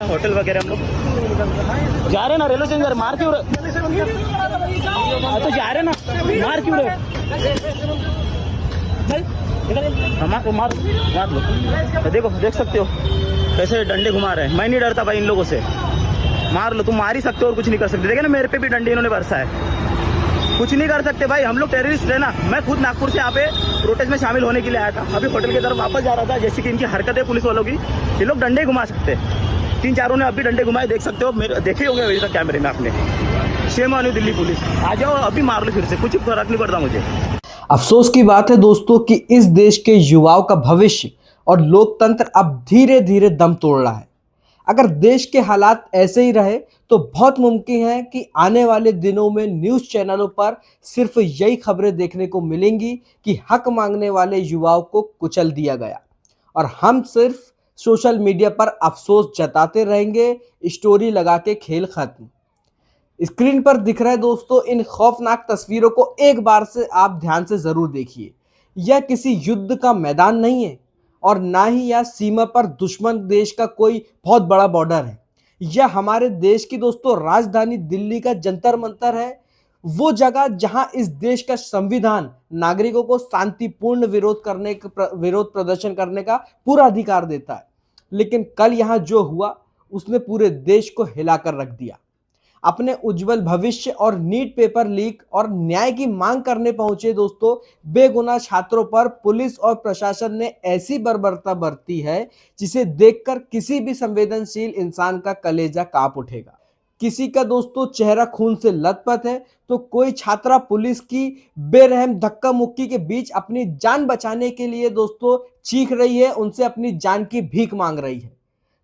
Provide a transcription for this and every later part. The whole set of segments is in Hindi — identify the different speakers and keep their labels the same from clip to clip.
Speaker 1: होटल वगैरह हम लोग जा रहे हैं ना, रेलवे स्टेशन मार क्यों रहे? तो जा रहे ना, मार क्यों रहे? मार लो। तो देखो, देख सकते हो कैसे डंडे घुमा रहे हैं। मैं नहीं डरता भाई इन लोगों से, मार लो, तुम मार ही सकते हो और कुछ नहीं कर सकते। देखे ना मेरे पे भी डंडे इन्होंने बरसा है, कुछ नहीं कर सकते भाई। हम लोग टेररिस्ट है ना। मैं खुद नागपुर से यहाँ पे प्रोटेस्ट में शामिल होने के लिए आया था, अभी होटल की तरफ वापस जा रहा था। जैसे कि इनकी हरकतें पुलिस वालों की, ये लोग डंडे घुमा सकते हैं। 3-4 ने अभी डंडे घुमाए, देख सकते हो, मेरे देखे होंगे अभी तक कैमरे में आपने। Shame on you Delhi police, आ जाओ अभी मार लो फिर से, कुछ फर्क नहीं पड़ता मुझे।
Speaker 2: अफसोस की बात है दोस्तों कि इस देश के युवाओं का भविष्य और लोकतंत्र अब धीरे धीरे दम तोड़ रहा है। अगर देश के हालात ऐसे ही रहे तो बहुत मुमकिन है कि आने वाले दिनों में न्यूज़ चैनलों पर सिर्फ यही खबरें देखने को मिलेंगी कि हक मांगने वाले युवाओं को कुचल दिया गया, और हम सिर्फ सोशल मीडिया पर अफसोस जताते रहेंगे, स्टोरी लगा के खेल खत्म। स्क्रीन पर दिख रहा है दोस्तों, इन खौफनाक तस्वीरों को एक बार से आप ध्यान से जरूर देखिए। यह किसी युद्ध का मैदान नहीं है और ना ही यह सीमा पर दुश्मन देश का कोई बहुत बड़ा बॉर्डर है। यह हमारे देश की दोस्तों राजधानी दिल्ली का जंतर मंतर है, वो जगह जहां इस देश का संविधान नागरिकों को शांतिपूर्ण विरोध प्रदर्शन करने का पूरा अधिकार देता है। लेकिन कल यहां जो हुआ उसने पूरे देश को हिलाकर रख दिया। अपने उज्जवल भविष्य और नीट पेपर लीक और न्याय की मांग करने पहुंचे दोस्तों बेगुनाह छात्रों पर पुलिस और प्रशासन ने ऐसी बर्बरता बरती है जिसे देखकर किसी भी संवेदनशील इंसान का कलेजा कांप उठेगा। किसी का दोस्तों चेहरा खून से लथपथ है तो कोई छात्रा पुलिस की बेरहम धक्का मुक्की के बीच अपनी जान बचाने के लिए दोस्तों चीख रही है, उनसे अपनी जान की भीख मांग रही है।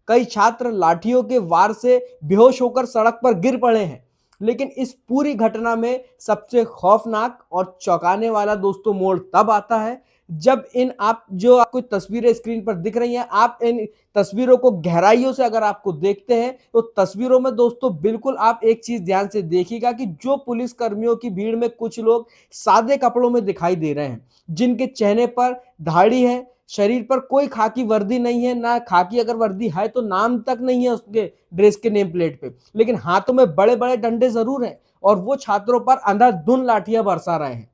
Speaker 2: कई छात्र लाठियों के वार से बेहोश होकर सड़क पर गिर पड़े हैं। लेकिन इस पूरी घटना में सबसे खौफनाक और चौंकाने वाला दोस्तों मोड़ तब आता है जब आपको तस्वीरें स्क्रीन पर दिख रही हैं, आप इन तस्वीरों को गहराइयों से अगर आपको देखते हैं तो तस्वीरों में दोस्तों बिल्कुल आप एक चीज ध्यान से देखिएगा कि जो पुलिस कर्मियों की भीड़ में कुछ लोग सादे कपड़ों में दिखाई दे रहे हैं, जिनके चेहरे पर दाढ़ी है, शरीर पर कोई खाकी वर्दी नहीं है, ना खाकी अगर वर्दी है तो नाम तक नहीं है उसके ड्रेस के नेम प्लेट पे, लेकिन हाथों में बड़े बड़े डंडे जरूर हैं और वो छात्रों पर अंधाधुंध लाठियां बरसा रहे हैं।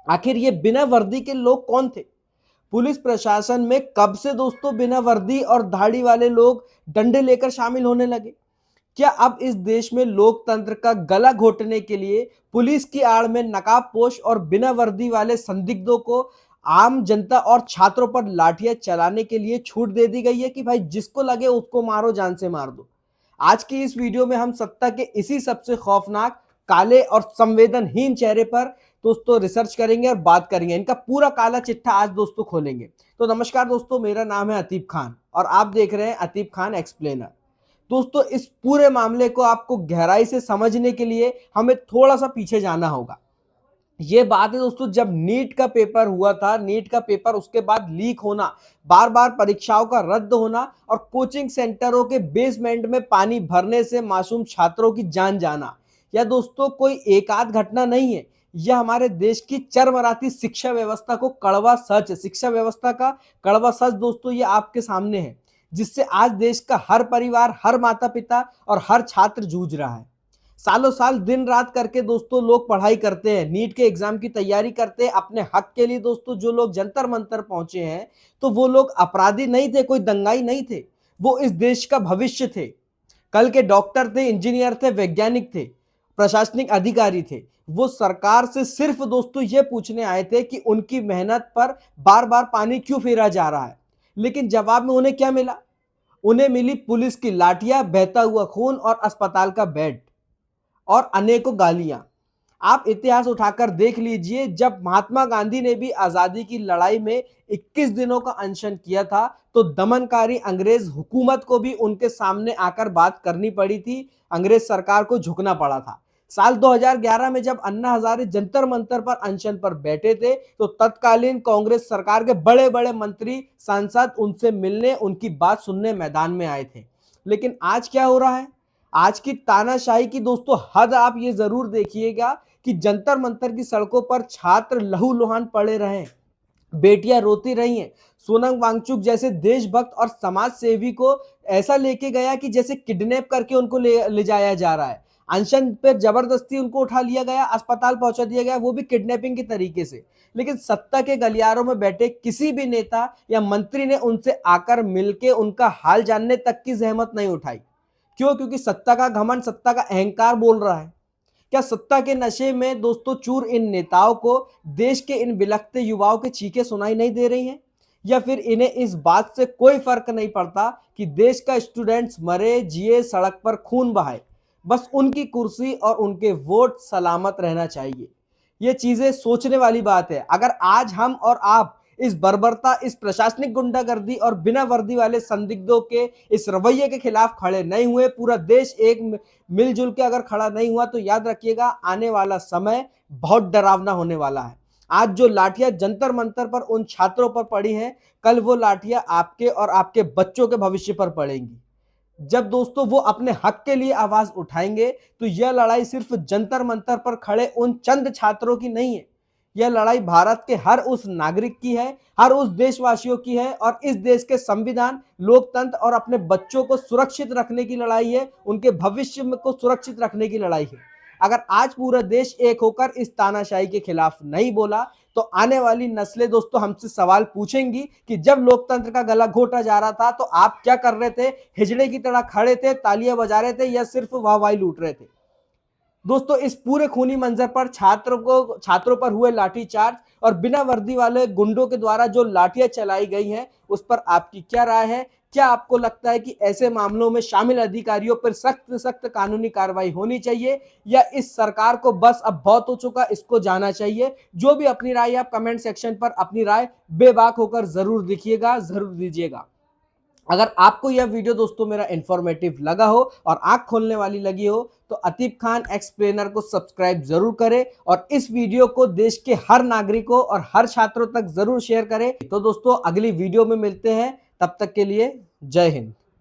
Speaker 2: आखिर ये बिना वर्दी के लोग कौन थे? पुलिस प्रशासन में कब से दोस्तों बिना वर्दी और दाढ़ी वाले लोग डंडे लेकर शामिल होने लगे? क्या अब इस देश में लोकतंत्र का गला घोटने के लिए पुलिस की आड़ में नकाबपोश और बिना वर्दी वाले संदिग्धों को आम जनता और छात्रों पर लाठियां चलाने के लिए छूट दे दी गई है कि भाई जिसको लगे उसको मारो, जान से मार दो? आज की इस वीडियो में हम सत्ता के इसी सबसे खौफनाक, काले और संवेदनहीन चेहरे पर दोस्तों रिसर्च करेंगे और बात करेंगे। इनका पूरा काला चिट्ठा आज दोस्तों खोलेंगे। तो नमस्कार दोस्तों, मेरा नाम है अतीब खान और आप देख रहे हैं अतीब खान एक्सप्लेनर। दोस्तों इस पूरे मामले को आपको गहराई से समझने के लिए हमें थोड़ा सा पीछे जाना होगा। ये बात है दोस्तों, जब नीट का पेपर हुआ था, नीट का पेपर उसके बाद लीक होना, बार बार परीक्षाओं का रद्द होना और कोचिंग सेंटरों के बेसमेंट में पानी भरने से मासूम छात्रों की जान जाना, यह दोस्तों कोई एकाध घटना नहीं है। यह हमारे देश की चरमराती शिक्षा व्यवस्था को कड़वा सच, शिक्षा व्यवस्था का कड़वा सच दोस्तों ये आपके सामने है, जिससे आज देश का हर परिवार, हर माता पिता और हर छात्र जूझ रहा है। सालों साल दिन रात करके दोस्तों लोग पढ़ाई करते हैं, नीट के एग्जाम की तैयारी करते हैं अपने हक के लिए। दोस्तों जो लोग जंतर मंतर पहुंचे हैं तो वो लोग अपराधी नहीं थे, कोई दंगाई नहीं थे, वो इस देश का भविष्य थे। कल के डॉक्टर थे, इंजीनियर थे, वैज्ञानिक थे, प्रशासनिक अधिकारी थे। वो सरकार से सिर्फ दोस्तों ये पूछने आए थे कि उनकी मेहनत पर बार बार पानी क्यों फेरा जा रहा है। लेकिन जवाब में उन्हें क्या मिला? उन्हें मिली पुलिस की लाठियां, बहता हुआ खून और अस्पताल का बेड और अनेकों गालियां। आप इतिहास उठाकर देख लीजिए, जब महात्मा गांधी ने भी आजादी की लड़ाई में 21 दिनों का अनशन किया था तो दमनकारी अंग्रेज हुकूमत को भी उनके सामने आकर बात करनी पड़ी थी, अंग्रेज सरकार को झुकना पड़ा था। साल 2011 में जब अन्ना हजारे जंतर मंतर पर अनशन पर बैठे थे तो तत्कालीन कांग्रेस सरकार के बड़े बड़े मंत्री, सांसद उनसे मिलने, उनकी बात सुनने मैदान में आए थे। लेकिन आज क्या हो रहा है? आज की तानाशाही की दोस्तों हद आप ये जरूर देखिएगा कि जंतर मंतर की सड़कों पर छात्र लहूलुहान पड़े रहे, बेटियां रोती रही हैं। सोनम वांगचुक जैसे देशभक्त और समाज सेवी को ऐसा लेके गया कि जैसे किडनैप करके उनको ले जाया जा रहा है। अनशन पे जबरदस्ती उनको उठा लिया गया, अस्पताल पहुंचा दिया गया, वो भी किडनैपिंग के तरीके से। लेकिन सत्ता के गलियारों में बैठे किसी भी नेता या मंत्री ने उनसे आकर मिलके उनका हाल जानने तक की जहमत नहीं उठाई। क्यों? क्योंकि सत्ता का घमंड, सत्ता का अहंकार बोल रहा है। क्या सत्ता के नशे में दोस्तों चूर इन नेताओं को देश के इन बिलखते युवाओं की चीखें सुनाई नहीं दे रही हैं? या फिर इन्हें इस बात से कोई फर्क नहीं पड़ता कि देश का स्टूडेंट्स मरे जिए, सड़क पर खून बहाए, बस उनकी कुर्सी और उनके वोट सलामत रहना चाहिए। ये चीजें सोचने वाली बात है। अगर आज हम और आप इस बर्बरता, इस प्रशासनिक गुंडागर्दी और बिना वर्दी वाले संदिग्धों के इस रवैये के खिलाफ खड़े नहीं हुए, पूरा देश एक मिलजुल के अगर खड़ा नहीं हुआ, तो याद रखिएगा आने वाला समय बहुत डरावना होने वाला है। आज जो लाठियां जंतर मंतर पर उन छात्रों पर पड़ी हैं, कल वो लाठियां आपके और आपके बच्चों के भविष्य पर पड़ेंगी। जब दोस्तों वो अपने हक के लिए आवाज उठाएंगे, तो यह लड़ाई सिर्फ जंतर मंतर पर खड़े उन चंद छात्रों की नहीं है। यह लड़ाई भारत के हर उस नागरिक की है, हर उस देशवासियों की है, और इस देश के संविधान, लोकतंत्र और अपने बच्चों को सुरक्षित रखने की लड़ाई है, उनके भविष्य को सुरक्षित रखने की लड़ाई है। अगर आज पूरा देश एक होकर इस तानाशाही के खिलाफ नहीं बोला, तो आने वाली नस्लें दोस्तों हमसे सवाल पूछेंगी कि जब लोकतंत्र का गला घोटा जा रहा था तो आप क्या कर रहे थे? हिजड़े की तरह खड़े थे, तालियां बजा रहे थे, या सिर्फ वाहवाही लूट रहे थे? दोस्तों इस पूरे खूनी मंजर पर छात्रों पर हुए लाठीचार्ज और बिना वर्दी वाले गुंडों के द्वारा जो लाठियां चलाई गई हैं, उस पर आपकी क्या राय है? क्या आपको लगता है कि ऐसे मामलों में शामिल अधिकारियों पर सख्त से सख्त कानूनी कार्रवाई होनी चाहिए, या इस सरकार को बस अब बहुत हो चुका, इसको जाना चाहिए? जो भी अपनी राय आप कमेंट सेक्शन पर अपनी राय बेबाक होकर जरूर लिखिएगा, जरूर दीजिएगा। अगर आपको यह वीडियो दोस्तों मेरा इंफॉर्मेटिव लगा हो और आंख खोलने वाली लगी हो, तो अतीब खान एक्सप्लेनर को सब्सक्राइब जरूर करें और इस वीडियो को देश के हर नागरिकों और हर छात्रों तक जरूर शेयर करें। तो दोस्तों अगली वीडियो में मिलते हैं, तब तक के लिए जय हिंद।